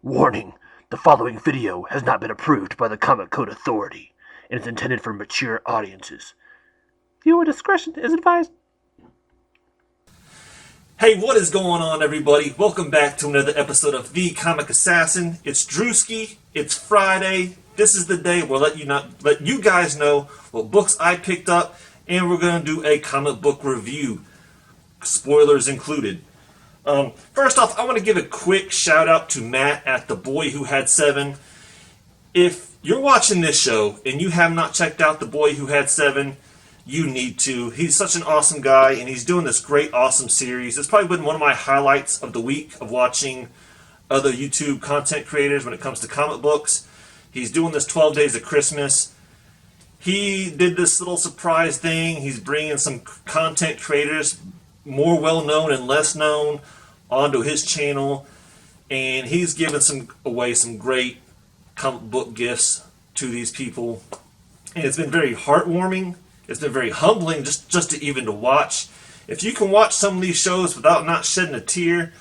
Warning, the following video has not been approved by the Comic Code Authority and is intended for mature audiences. Viewer discretion is advised. Hey, what is going on, everybody? Welcome back to another episode of The Comic Assassin. It's Drewski. It's Friday. This is the day we'll let you guys know what books I picked up, and we're going to do a comic book review, spoilers included. First off, I want to give a quick shout out to Matt at The Boy Who Had Seven. If you're watching this show and you have not checked out The Boy Who Had Seven, you need to. He's such an awesome guy, and he's doing this great, awesome series. It's probably been one of my highlights of the week of watching other YouTube content creators when it comes to comic books. He's doing this 12 Days of Christmas. He did this little surprise thing. He's bringing some content creators, more well-known and less known, onto his channel, and he's given away some great comic book gifts to these people, and it's been very heartwarming. It's been very humbling just to even to watch. If you can watch some of these shows without not shedding a tear,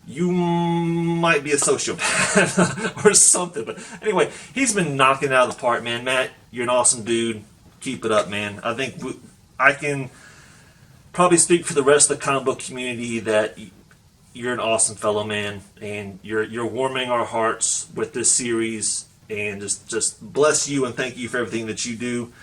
you might be a sociopath or something. But anyway, he's been knocking it out of the park, man. Matt, you're an awesome dude. Keep it up, man. I think I can probably speak for the rest of the comic book community that you're an awesome fellow, man, and you're warming our hearts with this series, and just bless you and thank you for everything that you do.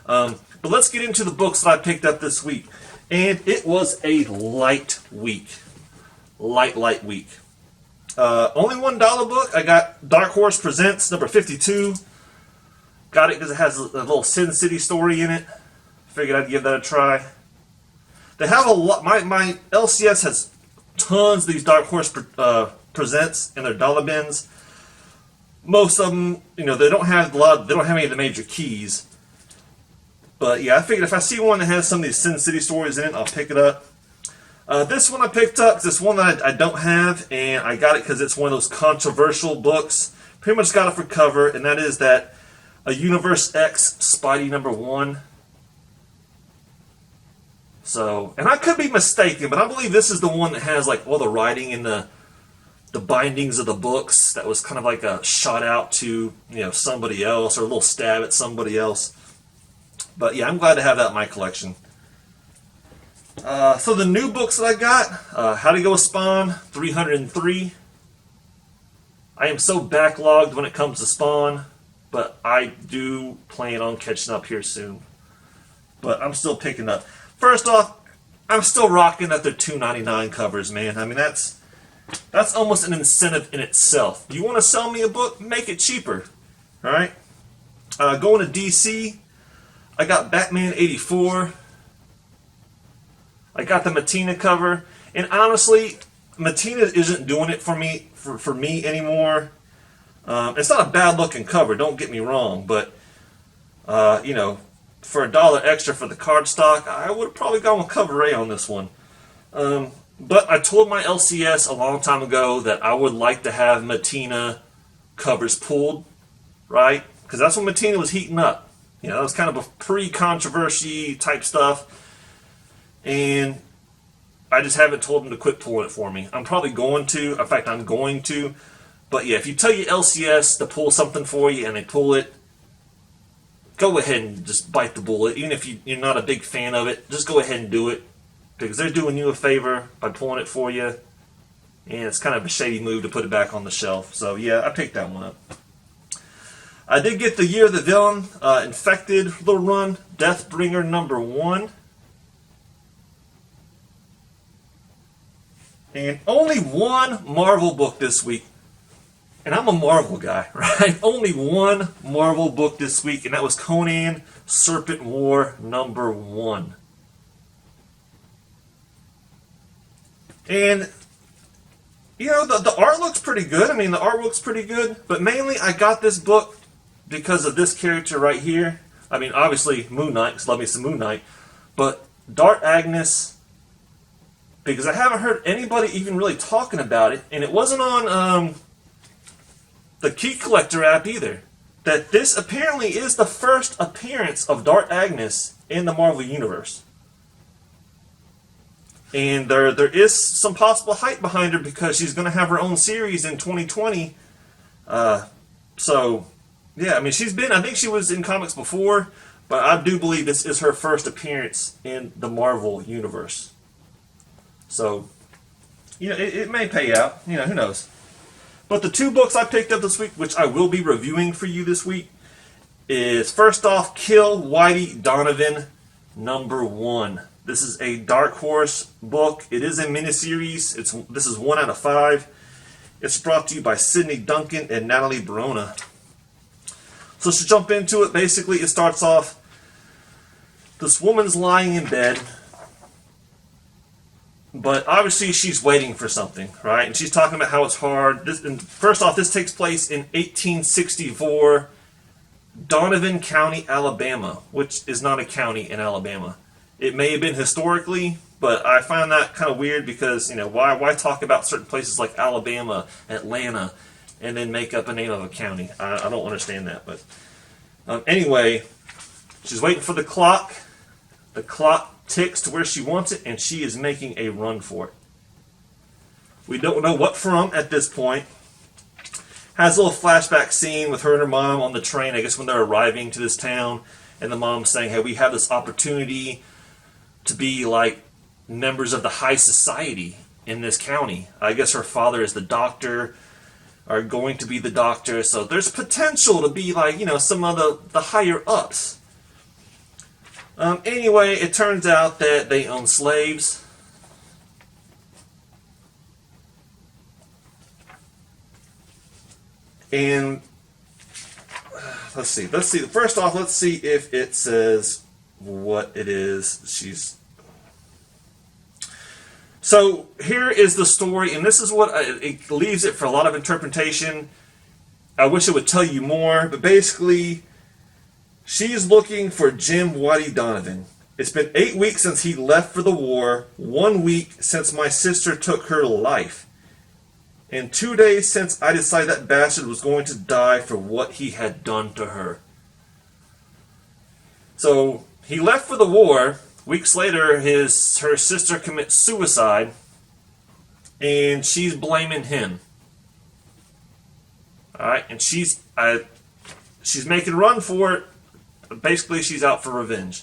But let's get into the books that I picked up this week, and it was a light week. Light week. Only $1 book. I got Dark Horse Presents number 52. Got it because it has a little Sin City story in it. Figured I'd give that a try. They have a lot. My LCS has tons of these Dark Horse Presents in their dollar bins. Most of them, they don't have They don't have any of the major keys. But yeah, I figured if I see one that has some of these Sin City stories in it, I'll pick it up. This one I picked up because it's one that I don't have, and I got it because it's one of those controversial books. Pretty much got it for cover, and that is that a Universe X Spidey number 1. So, and I could be mistaken, but I believe this is the one that has like all the writing in the bindings of the books that was kind of like a shot out to somebody else, or a little stab at somebody else. But yeah, I'm glad to have that in my collection. So the new books that I got, How to Go with Spawn 303. I am so backlogged when it comes to Spawn, but I do plan on catching up here soon. But I'm still picking up. First off, I'm still rocking at their $2.99 covers, man. I mean, that's almost an incentive in itself. You want to sell me a book? Make it cheaper. All right? Going to DC, I got Batman 84. I got the Matina cover. And honestly, Matina isn't doing it for me anymore. It's not a bad-looking cover, don't get me wrong. But, for $1 extra for the cardstock, I would have probably gone with cover A on this one. But I told my LCS a long time ago that I would like to have Matina covers pulled, right? Because that's when Matina was heating up. That was kind of a pre-controversy type stuff. And I just haven't told them to quit pulling it for me. I'm probably going to. In fact, I'm going to. But yeah, if you tell your LCS to pull something for you and they pull it, go ahead and just bite the bullet. Even if you're not a big fan of it, just go ahead and do it. Because they're doing you a favor by pulling it for you. And it's kind of a shady move to put it back on the shelf. So yeah, I picked that one up. I did get the Year of the Villain Infected little run, Deathbringer number 1. And only one Marvel book this week. And I'm a Marvel guy, right? Only one Marvel book this week, and that was Conan Serpent War number 1. And, the art looks pretty good. I mean, the artwork's pretty good. But mainly, I got this book because of this character right here. I mean, obviously, Moon Knight, because love me some Moon Knight. But Dark Agnes, because I haven't heard anybody even really talking about it. And it wasn't on the Key Collector app either. That this apparently is the first appearance of Dark Agnes in the Marvel Universe. And there is some possible hype behind her because she's going to have her own series in 2020. So, yeah, I mean, I think she was in comics before, but I do believe this is her first appearance in the Marvel Universe. So, it may pay out. Who knows? But the two books I picked up this week, which I will be reviewing for you this week, is first off, Kill Whitey Donovan #1. This is a Dark Horse book. It is a miniseries. This is 1 out of 5. It's brought to you by Sydney Duncan and Natalie Barona. So to jump into it, basically it starts off, this woman's lying in bed, but obviously she's waiting for something, right? And she's talking about how it's hard. First off, this takes place in 1864, Donovan County, Alabama, which is not a county in Alabama. It may have been historically, but I find that kind of weird because, why talk about certain places like Alabama, Atlanta, and then make up a name of a county? I don't understand that. But anyway, she's waiting for the clock. The clock ticks to where she wants it, and she is making a run for it. We don't know what from at this point. Has a little flashback scene with her and her mom on the train, I guess when they're arriving to this town, and the mom's saying, hey, we have this opportunity to be like members of the high society in this county. I guess her father is the doctor, or going to be the doctor, so there's potential to be like, some of the higher ups. Anyway, it turns out that they own slaves. And let's see. First off, let's see if it says what it is. So here is the story, and this is what it leaves it for a lot of interpretation. I wish it would tell you more, but basically, she's looking for Jim Whitey Donovan. It's been 8 weeks since he left for the war, 1 week since my sister took her life, and 2 days since I decided that bastard was going to die for what he had done to her. So he left for the war. Weeks later, her sister commits suicide, and she's blaming him. All right, and she's making a run for it. Basically, she's out for revenge.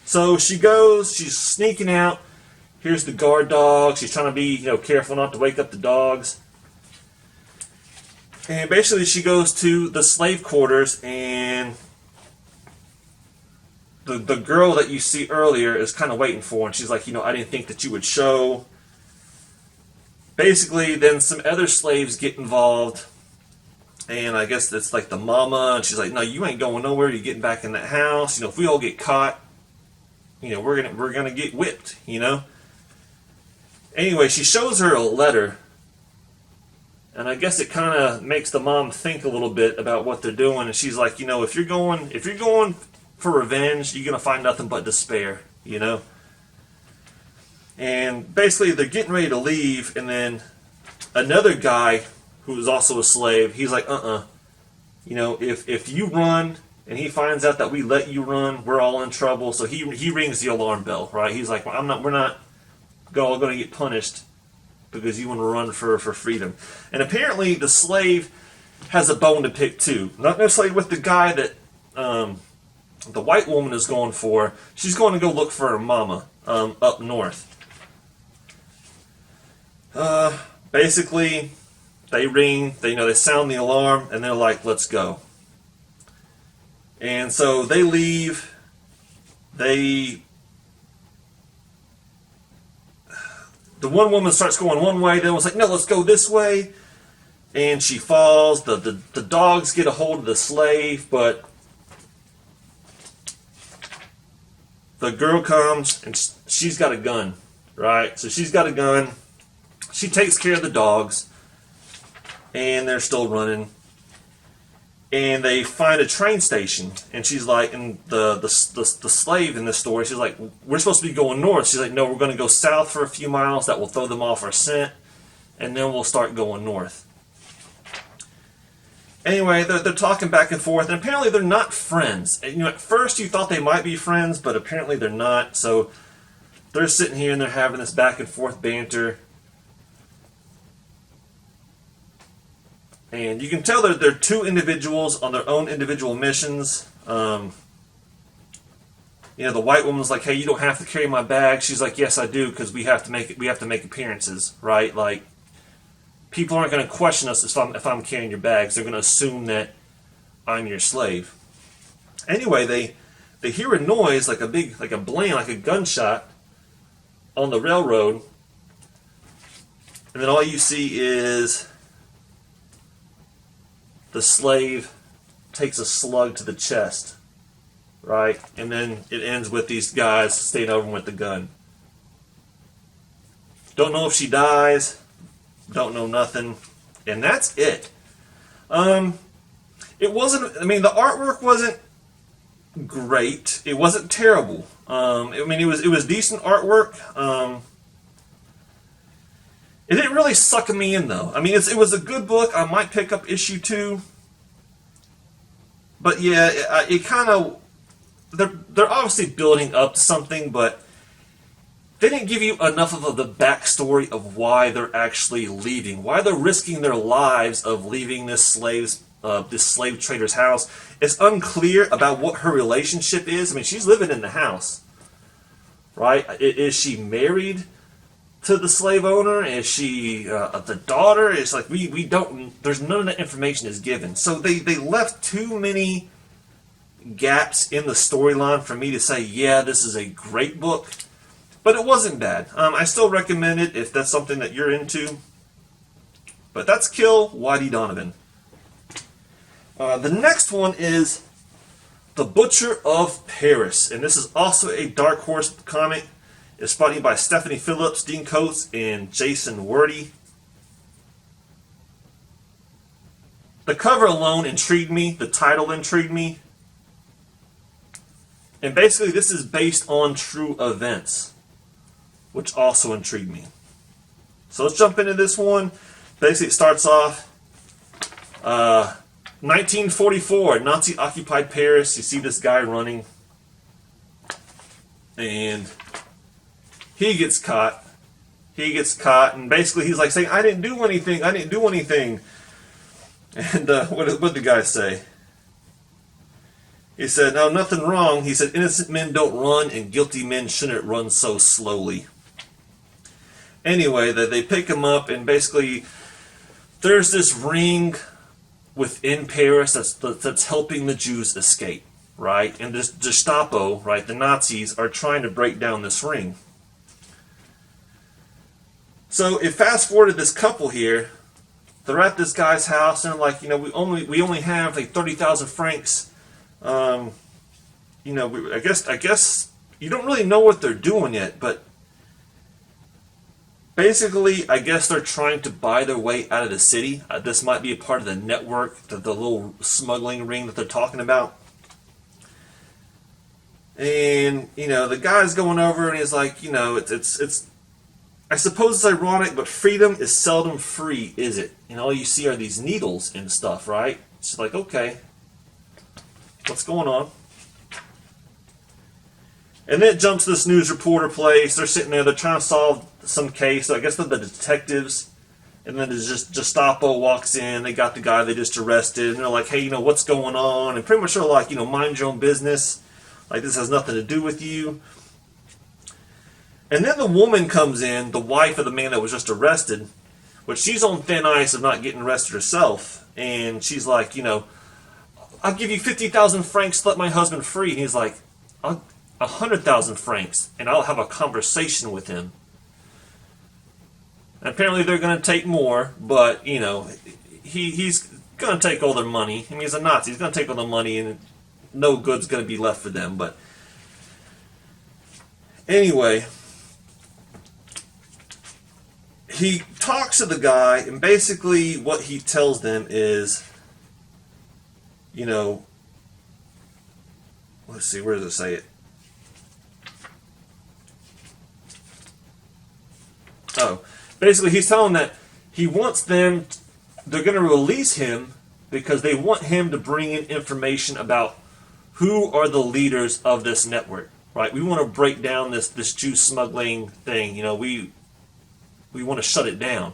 So she goes. She's sneaking out. Here's the guard dog. She's trying to be, careful not to wake up the dogs. And basically, she goes to the slave quarters, and the girl that you see earlier is kind of waiting for her, and she's like, I didn't think that you would show. Basically, then some other slaves get involved, and I guess it's like the mama, and she's like, no, you ain't going nowhere. You're getting back in that house. If we all get caught, we're gonna get whipped. Anyway, she shows her a letter, and I guess it kind of makes the mom think a little bit about what they're doing, and she's like, if you're going for revenge, you're gonna find nothing but despair, And basically, they're getting ready to leave, and then another guy who is also a slave, he's like, if you run and he finds out that we let you run, we're all in trouble. So he rings the alarm bell, right? He's like, we're not all going to get punished because you want to run for freedom. And apparently, the slave has a bone to pick too. Not necessarily with the guy that the white woman is going for. She's going to go look for her mama up north. Basically, they ring, they sound the alarm, and they're like, let's go. And so they leave. The one woman starts going one way, the other one's like, no, let's go this way. And she falls. The dogs get a hold of the slave, but the girl comes, and she's got a gun, right? So she's got a gun. She takes care of the dogs, and they're still running. And they find a train station, and she's like, and the slave in this story, she's like, we're supposed to be going north. She's like, no, we're going to go south for a few miles. That will throw them off our scent, and then we'll start going north. Anyway, they're talking back and forth, and apparently they're not friends. And, at first you thought they might be friends, but apparently they're not. So they're sitting here and they're having this back and forth banter. And you can tell that they're two individuals on their own individual missions. The white woman's like, "Hey, you don't have to carry my bag." She's like, "Yes, I do, because we have to make appearances, right? Like, people aren't going to question us if I'm carrying your bags. They're going to assume that I'm your slave." Anyway, they hear a noise like a blam, like a gunshot on the railroad, and then all you see is the slave takes a slug to the chest, right? And then it ends with these guys staying over with the gun. Don't know if she dies, don't know nothing, and that's it. It wasn't, the artwork wasn't great. It wasn't terrible. It was decent artwork. It didn't really suck me in, though. It was a good book. I might pick up issue 2. But yeah, it kind of... They're obviously building up to something, but they didn't give you enough of the backstory of why they're actually leaving. Why they're risking their lives of leaving this slave trader's house. It's unclear about what her relationship is. She's living in the house, right? Is she married to the slave owner? Is she the daughter? It's like we don't. There's none of that information is given. So they left too many gaps in the storyline for me to say, yeah, this is a great book. But it wasn't bad. I still recommend it if that's something that you're into. But that's Kill Whitey Donovan. The next one is The Butcher of Paris, and this is also a Dark Horse comic. It's written by Stephanie Phillips, Dean Coates, and Jason Whitey. The cover alone intrigued me. The title intrigued me. And basically this is based on true events, which also intrigued me. So let's jump into this one. Basically it starts off 1944, Nazi-occupied Paris. You see this guy running, and he gets caught. And basically he's like saying, I didn't do anything. And what did the guy say? He said, no, nothing wrong. He said, innocent men don't run, and guilty men shouldn't run so slowly. Anyway, they pick him up, and basically there's this ring within Paris that's helping the Jews escape, right? And this Gestapo, right, the Nazis, are trying to break down this ring. So it fast forwarded this couple here. They're at this guy's house, and they're like, we only have like 30,000 francs. I guess you don't really know what they're doing yet, but basically, I guess they're trying to buy their way out of the city. This might be a part of the network, the little smuggling ring that they're talking about. And the guy's going over, and he's like, it's. I suppose it's ironic, but freedom is seldom free, is it? All you see are these needles and stuff, right? It's like, okay, what's going on? And then it jumps to this news reporter place. They're sitting there. They're trying to solve some case. So I guess they're the detectives. And then there's just Gestapo walks in. They got the guy they just arrested. And they're like, hey, what's going on? And pretty much they're like, mind your own business. Like, this has nothing to do with you. And then the woman comes in, the wife of the man that was just arrested, but she's on thin ice of not getting arrested herself. And she's like, I'll give you 50,000 francs to let my husband free. And he's like, 100,000 francs, and I'll have a conversation with him. And apparently they're going to take more, but, he's going to take all their money. He's a Nazi. He's going to take all the money, and no good's going to be left for them. But anyway, he talks to the guy, and basically what he tells them is, let's see, where does it say it? Oh, basically he's telling that he wants them, they're going to release him because they want him to bring in information about who are the leaders of this network. right? We want to break down this Jew smuggling thing. We want to shut it down.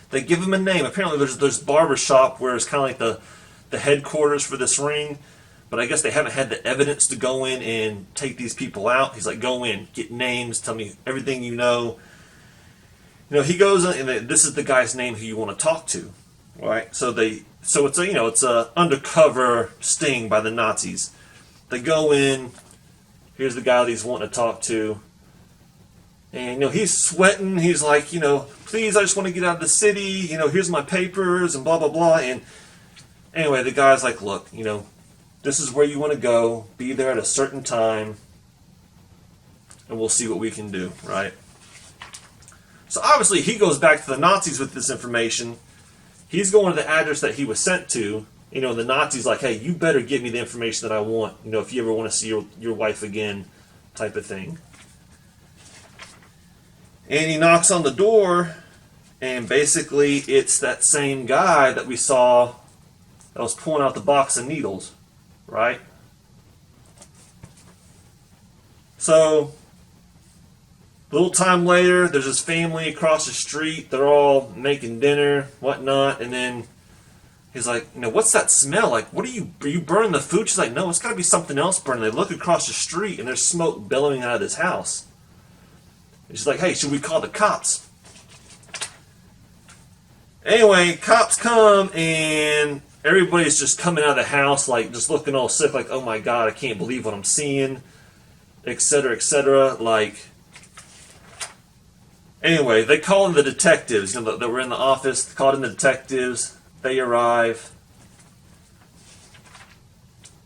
They give him a name. Apparently, there's barber shop where it's kind of like the headquarters for this ring, but I guess they haven't had the evidence to go in and take these people out. He's like, go in, get names, tell me everything you know. He goes in, and this is the guy's name who you want to talk to, right? So it's a undercover sting by the Nazis. They go in. Here's the guy that he's wanting to talk to. And, he's sweating. He's like, please, I just want to get out of the city. Here's my papers and blah, blah, blah. And anyway, the guy's like, look, this is where you want to go. Be there at a certain time. And we'll see what we can do, right? So obviously he goes back to the Nazis with this information. He's going to the address that he was sent to. The Nazis like, hey, you better give me the information that I want, if you ever want to see your wife again, type of thing. And he knocks on the door, and basically it's that same guy that we saw that was pulling out the box of needles, right? So, a little time later, there's his family across the street. They're all making dinner, whatnot, and then he's like, what's that smell? Like, are you burning the food? She's like, no, it's got to be something else burning. They look across the street, and there's smoke billowing out of this house. And she's like, hey, should we call the cops? Anyway, cops come, and everybody's just coming out of the house, like, just looking all sick, like, oh my God, I can't believe what I'm seeing, etc., etc., like... Anyway, they call in the detectives, that were in the office. They called in the detectives. They arrive.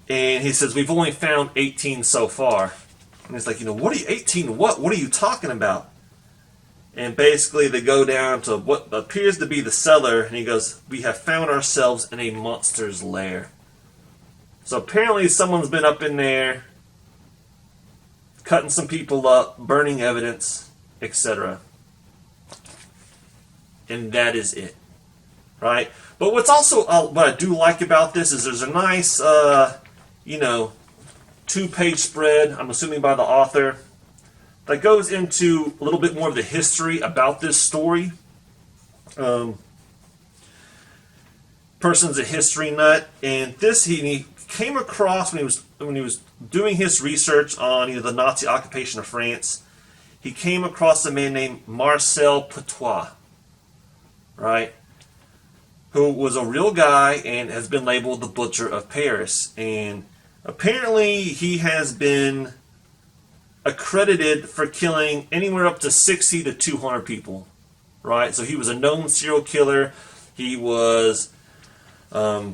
And he says, we've only found 18 so far. And he's like, what are you, 18 what? What are you talking about? And basically they go down to what appears to be the cellar, and he goes, we have found ourselves in a monster's lair. So apparently someone's been up in there, cutting some people up, burning evidence, etc. And that is it, right? But what's also, what I do like about this is there's a nice, 2-page spread, I'm assuming by the author, that goes into a little bit more of the history about this story. Person's a history nut, and he came across when he was doing his research on the Nazi occupation of France. He came across a man named Marcel Patois, right? Who was a real guy and has been labeled the Butcher of Paris. And apparently he has been accredited for killing anywhere up to 60 to 200 people, right? So he was a known serial killer. He was, but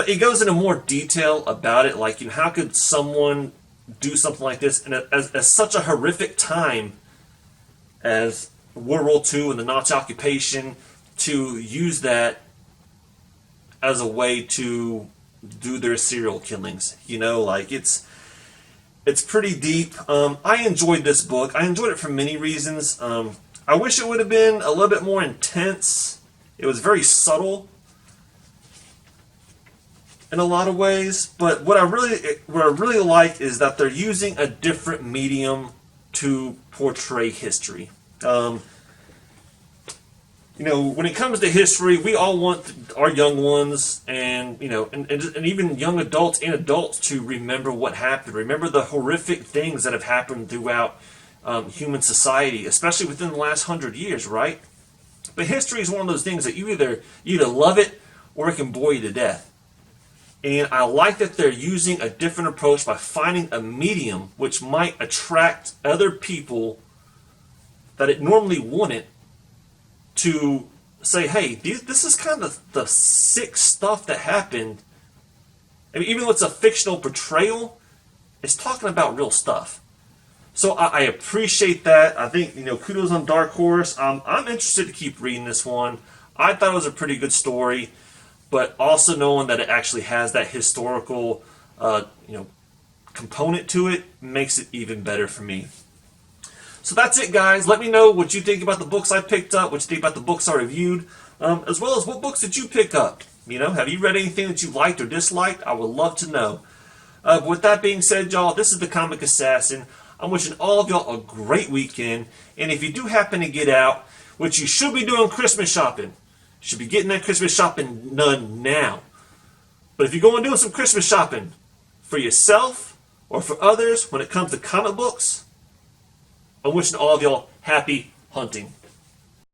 it goes into more detail about it. Like, how could someone do something like this in as such a horrific time as World War II and the Nazi occupation, to use that as a way to do their serial killings? It's pretty deep. I enjoyed this book. I enjoyed it for many reasons. I wish it would have been a little bit more intense. It was very subtle in a lot of ways, but what I really like is that they're using a different medium to portray history. When it comes to history, we all want our young ones and even young adults and adults to remember what happened, remember the horrific things that have happened throughout human society, especially within the last 100 years, right? But history is one of those things that you either love it or it can bore you to death. And I like that they're using a different approach by finding a medium which might attract other people that it normally wouldn't, to say, hey, this is kind of the sick stuff that happened. I mean, even though it's a fictional portrayal, it's talking about real stuff. So I appreciate that. I think, kudos on Dark Horse. I'm interested to keep reading this one. I thought it was a pretty good story, but also knowing that it actually has that historical, component to it makes it even better for me. So that's it, guys. Let me know what you think about the books I picked up, what you think about the books I reviewed, as well as what books did you pick up. Have you read anything that you liked or disliked? I would love to know. With that being said, y'all, this is the Comic Assassin. I'm wishing all of y'all a great weekend. And if you do happen to get out, which you should be doing Christmas shopping, you should be getting that Christmas shopping done now. But if you're going doing some Christmas shopping for yourself or for others when it comes to comic books, I'm wishing all of y'all happy hunting.